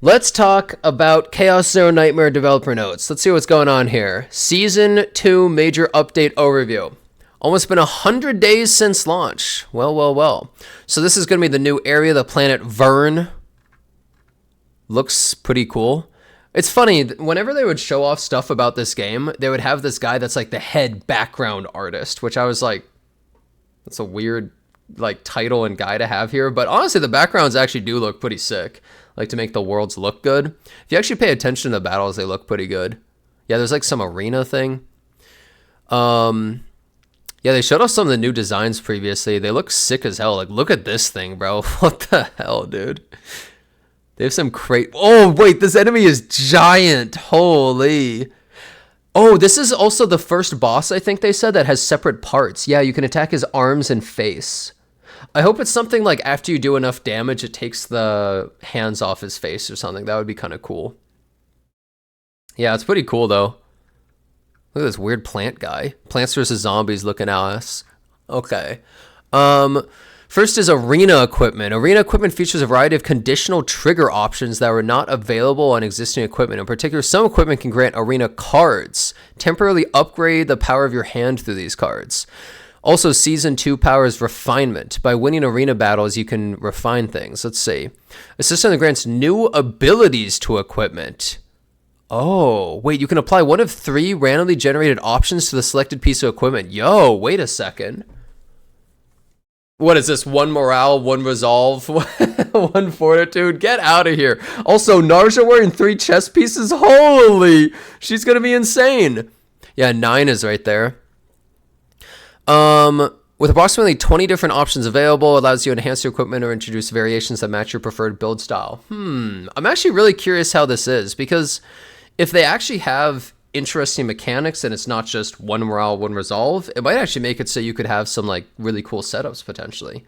Let's talk about Chaos Zero Nightmare developer notes. Let's see what's going on here. Season 2 major update overview. Almost been 100 days since launch. Well. So this is going to be the new area, the planet Vern. Looks pretty cool. It's funny, whenever they would show off stuff about this game, they would have this guy that's like the head background artist, which I was like, that's a weird like title and guy to have here. But honestly, the backgrounds actually do look pretty sick. Like to make the worlds look good. If you actually pay attention to the battles, they look pretty good. Yeah, there's like some arena thing. Yeah, they showed us some of the new designs previously. They look sick as hell. Like, look at this thing, bro. What the hell, dude? They have some Oh, wait, this enemy is giant. Holy. Oh, this is also the first boss, I think they said, that has separate parts. Yeah, you can attack his arms and face. I hope it's something like after you do enough damage, it takes the hands off his face or something. That would be kind of cool. Yeah, it's pretty cool, though. Look at this weird plant guy. Plants vs. Zombies looking at us. Okay. First is arena equipment. Arena equipment features a variety of conditional trigger options that were not available on existing equipment. In particular, some equipment can grant arena cards. Temporarily upgrade the power of your hand through these cards. Also, Season 2 powers refinement. By winning arena battles, you can refine things. Let's see. A system that grants new abilities to equipment. Oh, wait, you can apply one of 3 randomly generated options to the selected piece of equipment. Yo, wait a second. What is this? 1 morale, 1 resolve, 1 fortitude? Get out of here. Also, Narja wearing 3 chest pieces? Holy, she's going to be insane. Yeah, 9 is right there. With approximately 20 different options available, allows you to enhance your equipment or introduce variations that match your preferred build style. I'm actually really curious how this is, because if they actually have interesting mechanics and it's not just 1 morale, 1 resolve, it might actually make it so you could have some like really cool setups potentially.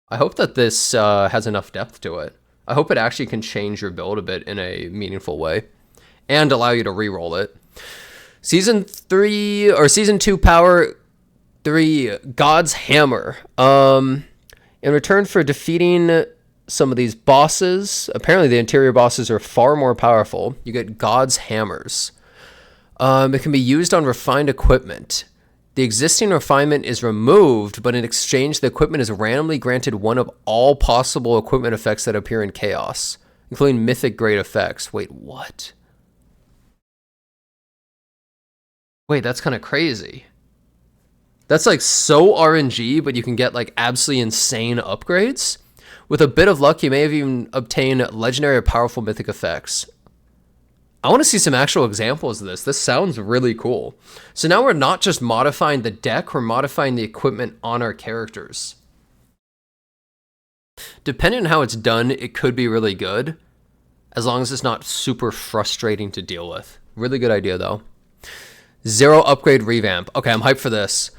I hope that this has enough depth to it. I hope it actually can change your build a bit in a meaningful way and allow you to reroll it. Season 2 power 3, God's Hammer. In return for defeating some of these bosses, apparently the interior bosses are far more powerful. You get God's Hammers. It can be used on refined equipment. The existing refinement is removed, but in exchange, the equipment is randomly granted one of all possible equipment effects that appear in Chaos, including mythic grade effects. Wait, what? Wait, that's kind of crazy. That's like so RNG, but you can get like absolutely insane upgrades. With a bit of luck, you may have even obtained legendary or powerful mythic effects. I want to see some actual examples of this. This sounds really cool. So now we're not just modifying the deck, we're modifying the equipment on our characters. Depending on how it's done, it could be really good, as long as it's not super frustrating to deal with. Really good idea, though. 0 upgrade revamp. Okay, I'm hyped for this.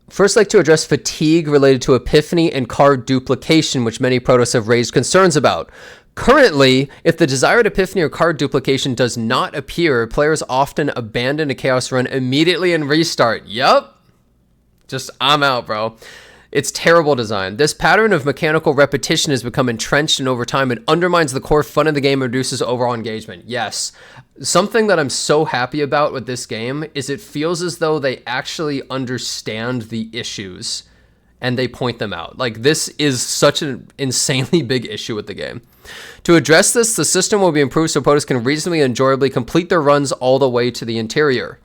First, like to address fatigue related to epiphany and card duplication, which many protos have raised concerns about. Currently, if the desired epiphany or card duplication does not appear, players often abandon a chaos run immediately and restart. Yup. Just, I'm out, bro. It's terrible design. This pattern of mechanical repetition has become entrenched, and over time it undermines the core fun of the game and reduces overall engagement. Yes. Something that I'm so happy about with this game is it feels as though they actually understand the issues and they point them out. Like, this is such an insanely big issue with the game. To address this, the system will be improved so opponents can reasonably and enjoyably complete their runs all the way to the interior.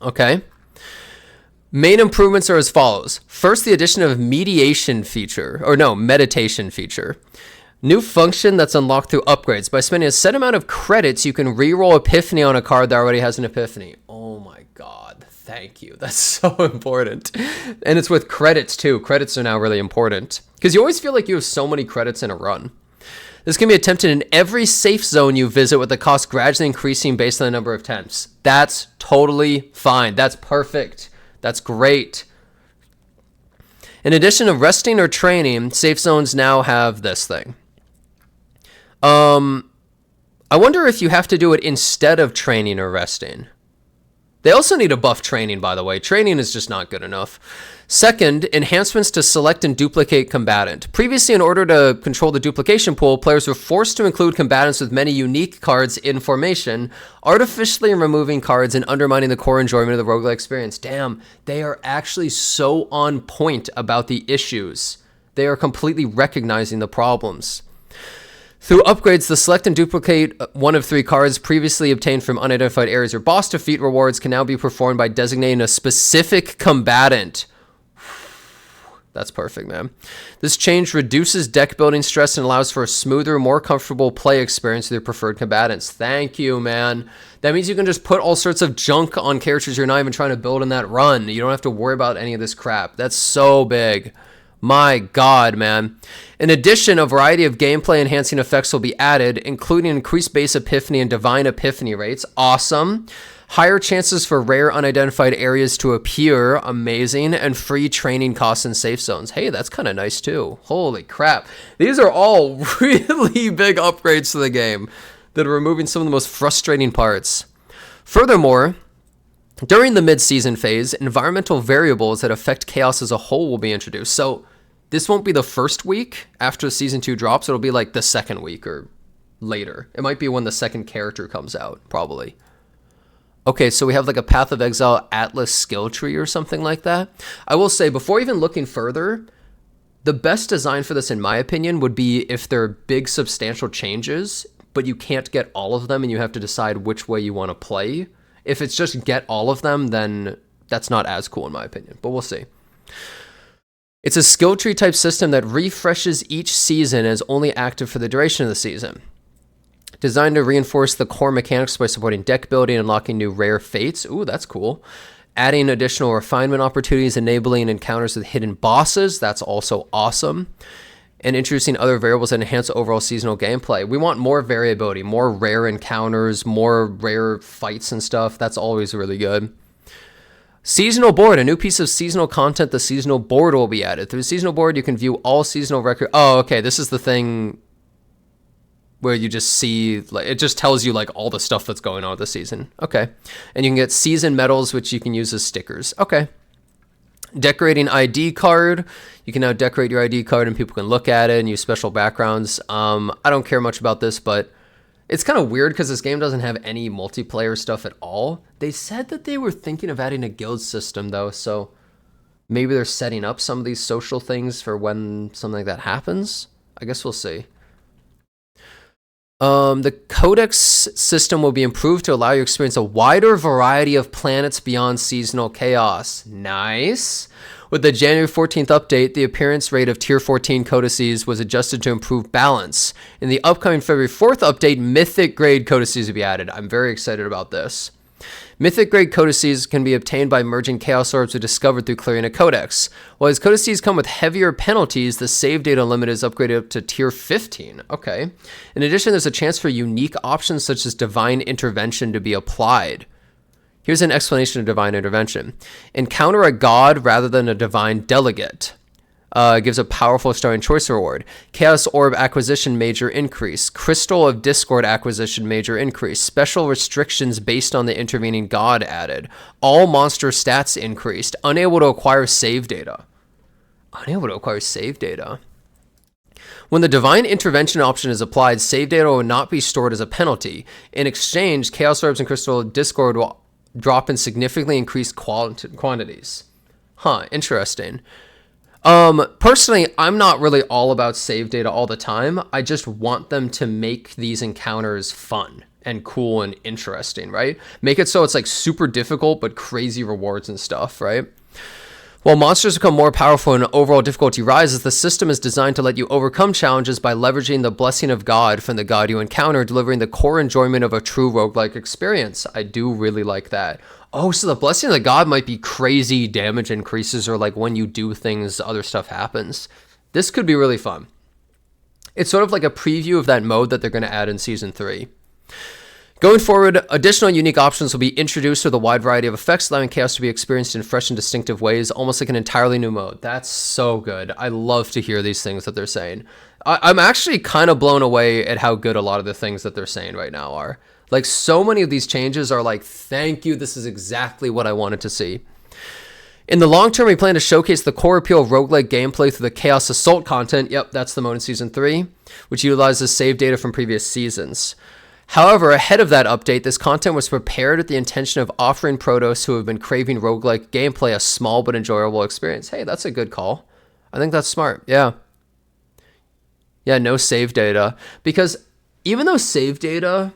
Okay. Main improvements are as follows. First, the addition of meditation feature. New function that's unlocked through upgrades. By spending a set amount of credits, you can reroll Epiphany on a card that already has an Epiphany. Oh my god. Thank you. That's so important. And it's with credits too. Credits are now really important, because you always feel like you have so many credits in a run. This can be attempted in every safe zone you visit, with the cost gradually increasing based on the number of attempts. That's totally fine. That's perfect. That's great. In addition to resting or training, safe zones now have this thing. I wonder if you have to do it instead of training or resting. They also need to buff training, by the way. Training is just not good enough. Second, enhancements to select and duplicate combatant. Previously, in order to control the duplication pool, players were forced to include combatants with many unique cards in formation, artificially removing cards and undermining the core enjoyment of the roguelike experience. Damn, they are actually so on point about the issues. They are completely recognizing the problems. Through upgrades, the select and duplicate one of 3 cards previously obtained from unidentified areas or boss defeat rewards can now be performed by designating a specific combatant. That's perfect, man. This change reduces deck building stress and allows for a smoother, more comfortable play experience with your preferred combatants. Thank you, man. That means you can just put all sorts of junk on characters you're not even trying to build in that run. You don't have to worry about any of this crap. That's so big. My God, man. In addition, a variety of gameplay enhancing effects will be added, including increased base epiphany and divine epiphany rates. Awesome. Higher chances for rare unidentified areas to appear. Amazing. And free training costs and safe zones. Hey, that's kind of nice too. Holy crap. These are all really big upgrades to the game that are removing some of the most frustrating parts. Furthermore, during the mid-season phase, environmental variables that affect chaos as a whole will be introduced. So this won't be the first week after Season 2 drops. It'll be like the second week or later. It might be when the second character comes out, probably. Okay, so we have like a Path of Exile Atlas skill tree or something like that. I will say, before even looking further, the best design for this, in my opinion, would be if there are big substantial changes, but you can't get all of them and you have to decide which way you want to play. If it's just get all of them, then that's not as cool in my opinion, but we'll see. It's a skill tree type system that refreshes each season and is only active for the duration of the season. Designed to reinforce the core mechanics by supporting deck building and unlocking new rare fates. Ooh, that's cool. Adding additional refinement opportunities, enabling encounters with hidden bosses. That's also awesome. And introducing other variables that enhance overall seasonal gameplay. We want more variability, more rare encounters, more rare fights and stuff. That's always really good. Seasonal board, a new piece of seasonal content. The seasonal board will be added. Through the seasonal board, you can view all seasonal record. Oh, okay. This is the thing where you just see, like, it just tells you like all the stuff that's going on with the season. Okay. And you can get season medals, which you can use as stickers. Okay. Decorating ID card. You can now decorate your ID card and people can look at it and use special backgrounds. I don't care much about this, but it's kind of weird because this game doesn't have any multiplayer stuff at all. They said that they were thinking of adding a guild system though, so maybe they're setting up some of these social things for when something like that happens. I guess we'll see. The Codex system will be improved to allow you to experience a wider variety of planets beyond seasonal chaos. Nice. With the January 14th update, the appearance rate of Tier 14 Codices was adjusted to improve balance. In the upcoming February 4th update, Mythic grade Codices will be added. I'm very excited about this. Mythic grade Codices can be obtained by merging Chaos Orbs we discovered through clearing a Codex. While these Codices come with heavier penalties, the save data limit is upgraded up to Tier 15. Okay. In addition, there's a chance for unique options such as Divine Intervention to be applied. Here's an explanation of Divine Intervention. Encounter a god rather than a divine delegate. Gives a powerful starting choice reward. Chaos Orb acquisition major increase. Crystal of Discord acquisition major increase. Special restrictions based on the intervening god added. All monster stats increased. Unable to acquire save data. Unable to acquire save data. When the Divine Intervention option is applied, save data will not be stored as a penalty. In exchange, Chaos Orbs and Crystal of Discord will drop in significantly increased quantities. Huh, interesting. Personally, I'm not really all about save data all the time. I just want them to make these encounters fun and cool and interesting, right? Make it so it's like super difficult, but crazy rewards and stuff, right? While monsters become more powerful and overall difficulty rises, the system is designed to let you overcome challenges by leveraging the blessing of God from the god you encounter, delivering the core enjoyment of a true roguelike experience. I do really like that. Oh, so the blessing of the god might be crazy damage increases, or like when you do things, other stuff happens. This could be really fun. It's sort of like a preview of that mode that they're going to add in Season 3. Going forward, additional unique options will be introduced with a wide variety of effects, allowing chaos to be experienced in fresh and distinctive ways, almost like an entirely new mode. That's so good. I love to hear these things that they're saying. I'm actually kind of blown away at how good a lot of the things that they're saying right now are. Like, so many of these changes are like, thank you, this is exactly what I wanted to see. In the long term, we plan to showcase the core appeal of roguelike gameplay through the Chaos Assault content. Yep, that's the mode in Season 3, which utilizes save data from previous seasons. However, ahead of that update, this content was prepared with the intention of offering Protoss who have been craving roguelike gameplay a small but enjoyable experience. Hey, that's a good call. I think that's smart. Yeah. Yeah, no save data. Because even though save data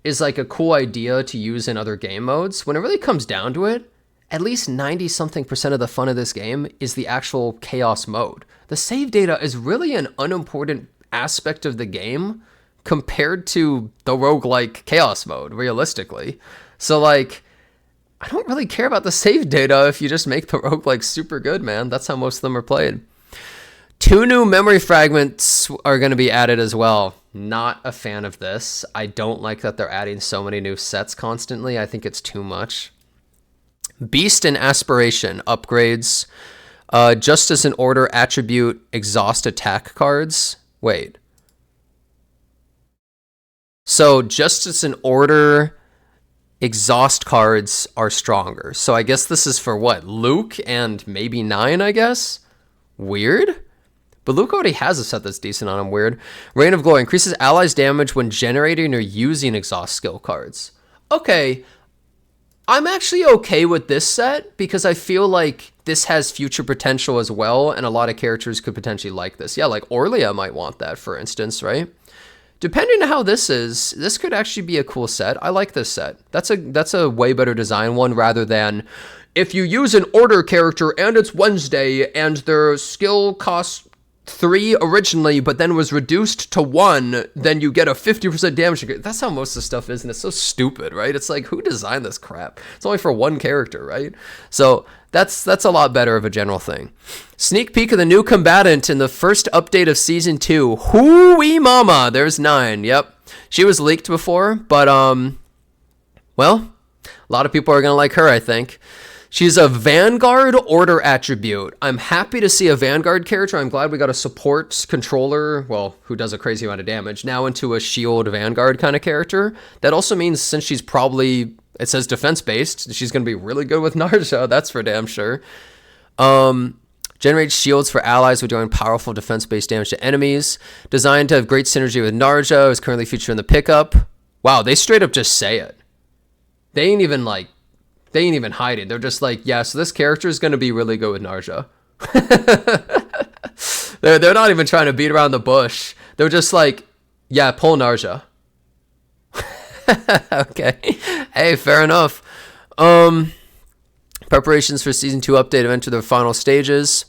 is like a cool idea to use in other game modes, when it really comes down to it, at least 90-something% of the fun of this game is the actual chaos mode. The save data is really an unimportant aspect of the game compared to the roguelike chaos mode, realistically. So, like, I don't really care about the save data if you just make the roguelike super good, man. That's how most of them are played. 2 new memory fragments are going to be added as well. Not a fan of this. I don't like that they're adding so many new sets constantly. I think it's too much. Beast and Aspiration upgrades. Justice and Order attribute exhaust attack cards. Wait. So Justice and Order exhaust cards are stronger. So I guess this is for what? Luke and maybe 9, I guess? Weird. But Luke already has a set that's decent on him. Weird. Reign of Glory increases allies' damage when generating or using exhaust skill cards. Okay. I'm actually okay with this set because I feel like this has future potential as well, and a lot of characters could potentially like this. Yeah, like Orlia might want that, for instance, right? Depending on how this is, this could actually be a cool set. I like this set. That's a way better design one rather than if you use an Order character and it's Wednesday and their skill costs 3 originally, but then was reduced to 1, then you get a 50% damage. That's how most of the stuff is, and it's so stupid, right? It's like, who designed this crap? It's only for one character, right? So that's a lot better of a general thing. Sneak peek of the new combatant in the first update of Season 2. Hoo-wee mama! There's 9, yep. She was leaked before, but, well, a lot of people are gonna like her, I think. She's a Vanguard Order attribute. I'm happy to see a Vanguard character. I'm glad we got a support controller, well, who does a crazy amount of damage, now into a shield Vanguard kind of character. That also means since she's probably, it says defense-based, she's going to be really good with Narja. That's for damn sure. Generates shields for allies with doing powerful defense-based damage to enemies. Designed to have great synergy with Narja. Is currently featured in the pickup. Wow, they straight up just say it. They ain't even hiding. They're just like, yeah, so this character is going to be really good with Narja. they're not even trying to beat around the bush. They're just like, yeah, pull Narja. Okay. Hey, fair enough. Preparations for Season 2 update have entered their final stages.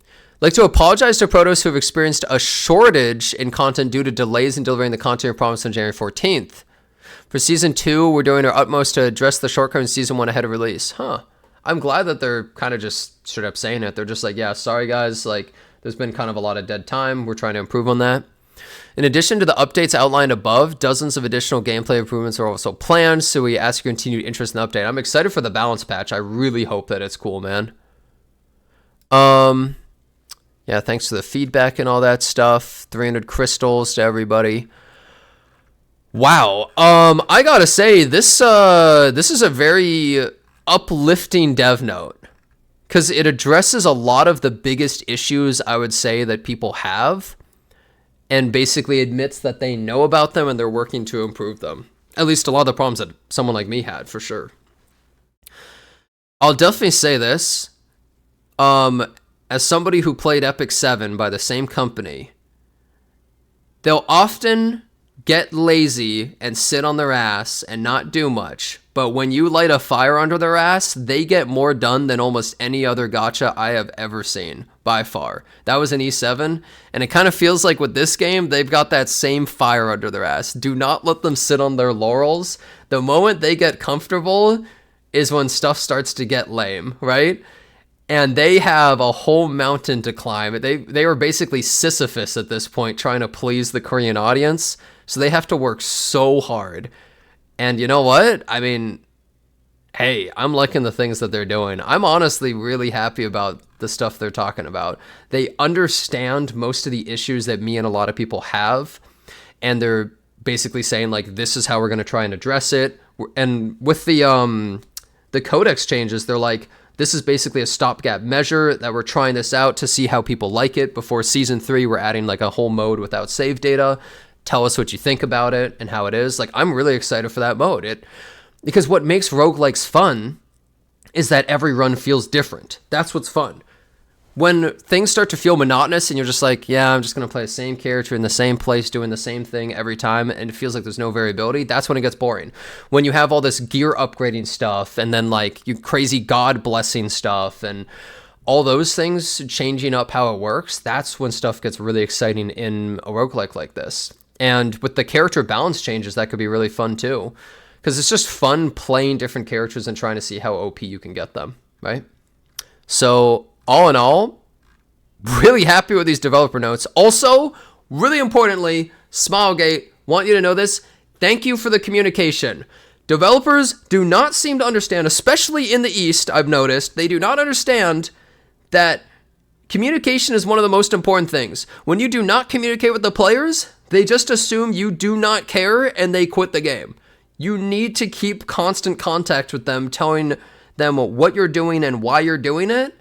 I'd like to apologize to Protoss who have experienced a shortage in content due to delays in delivering the content promised on January 14th. For Season 2, we're doing our utmost to address the shortcomings in Season 1 ahead of release. Huh. I'm glad that they're kind of just straight up saying it. They're just like, yeah, sorry guys, like, there's been kind of a lot of dead time. We're trying to improve on that. In addition to the updates outlined above, dozens of additional gameplay improvements are also planned, so we ask your continued interest in the update. I'm excited for the balance patch. I really hope that it's cool, man. Yeah, thanks for the feedback and all that stuff. 300 crystals to everybody. Wow. I gotta say, this is a very uplifting dev note, because it addresses a lot of the biggest issues I would say that people have, and basically admits that they know about them and they're working to improve them. At least a lot of the problems that someone like me had, for sure. I'll definitely say this. As somebody who played Epic 7 by the same company, they'll often get lazy and sit on their ass and not do much. But when you light a fire under their ass, they get more done than almost any other gacha I have ever seen, by far. That was an E7, and it kind of feels like with this game, they've got that same fire under their ass. Do not let them sit on their laurels. The moment they get comfortable is when stuff starts to get lame, right? And they have a whole mountain to climb. They are basically Sisyphus at this point, trying to please the Korean audience. So they have to work so hard. And you know what? I mean, hey, I'm liking the things that they're doing. I'm honestly really happy about the stuff they're talking about. They understand most of the issues that me and a lot of people have, and they're basically saying like, this is how we're going to try and address it. And with the codex changes, they're like, this is basically a stopgap measure that we're trying this out to see how people like it. Before season 3, we're adding like a whole mode without save data. Tell us what you think about it and how it is. Like, I'm really excited for that mode. Because what makes roguelikes fun is that every run feels different. That's what's fun. When things start to feel monotonous and you're just like, yeah, I'm just going to play the same character in the same place, doing the same thing every time, and it feels like there's no variability, that's when it gets boring. When you have all this gear upgrading stuff and then like you crazy god blessing stuff and all those things changing up how it works, that's when stuff gets really exciting in a roguelike like this. And with the character balance changes, that could be really fun too. Because it's just fun playing different characters and trying to see how OP you can get them, right? So all in all, really happy with these developer notes. Also, really importantly, Smilegate, want you to know this, thank you for the communication. Developers do not seem to understand, especially in the East, I've noticed, they do not understand that communication is one of the most important things. When you do not communicate with the players, they just assume you do not care and they quit the game. You need to keep constant contact with them, telling them what you're doing and why you're doing it,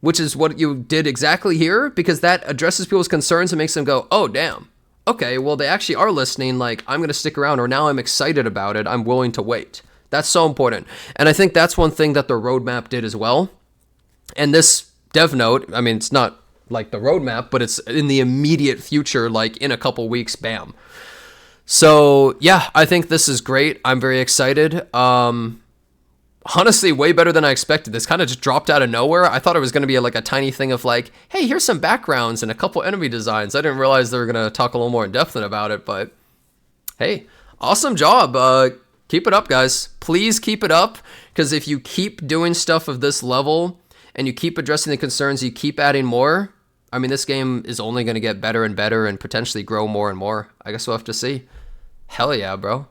which is what you did exactly here, because that addresses people's concerns and makes them go, oh, damn. Okay, well, they actually are listening. Like, I'm going to stick around, or now I'm excited about it. I'm willing to wait. That's so important. And I think that's one thing that the roadmap did as well. And this dev note, I mean, it's not like the roadmap, but it's in the immediate future, like in a couple weeks, bam. So, yeah, I think this is great. I'm very excited. Honestly, way better than I expected. This kind of just dropped out of nowhere. I thought it was going to be like a tiny thing of like, hey, here's some backgrounds and a couple enemy designs. I didn't realize they were going to talk a little more in depth about it, but hey, awesome job. Keep it up, guys. Please keep it up, because if you keep doing stuff of this level and you keep addressing the concerns, you keep adding more, I mean, this game is only going to get better and better and potentially grow more and more. I guess we'll have to see. Hell yeah, bro.